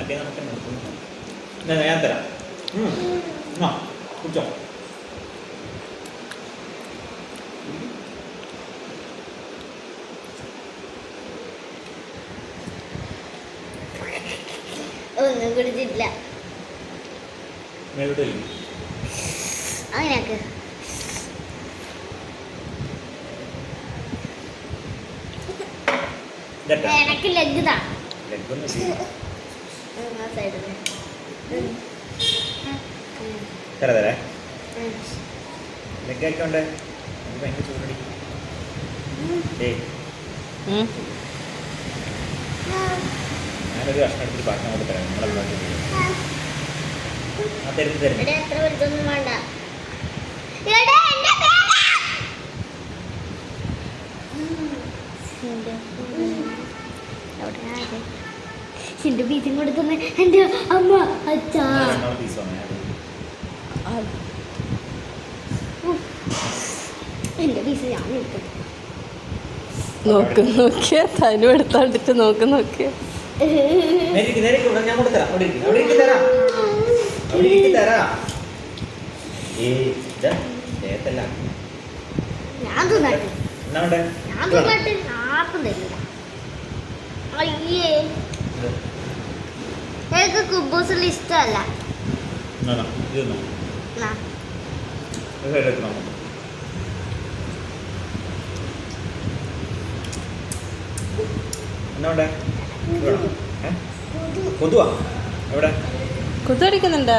മറ്റേ നമുക്ക് ഞാൻ തരാം. കുടിച്ചോ. ഒന്നും കുടിച്ചിട്ടില്ല. അങ്ങനെയാക്ക്. എനക്ക് ലെഗ് താ. ഞാനൊരു കഷ്ണം എടുത്തിട്ട് ബാക്കി അങ്ങോട്ട് തരാം. എത്ര വലുതൊന്നും വേണ്ട. എന്റെ പീസും കൊടുക്കുന്ന എന്റെ അമ്മ അച്ഛാ. എന്റെ പീസ് ഞാൻ എടുത്തു. നോക്കിയ തനു എടുത്തോണ്ടിട്ട് നോക്കിയ ഞാൻ തിന്നട്ടെ. ഞാൻ തിന്നട്ടെ. ആർക്കും തരില്ല. അയ്യേ എനിക്ക് കുബൂസിൽ ഇഷ്ടമല്ല. കൊതുവാ എവിടെ കൊതു അടിക്കുന്നുണ്ടാ?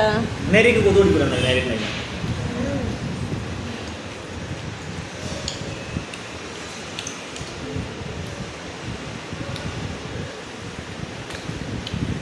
നേരേക്ക് കൊതു അടിക്കുന്നുണ്ടോ? നേരെ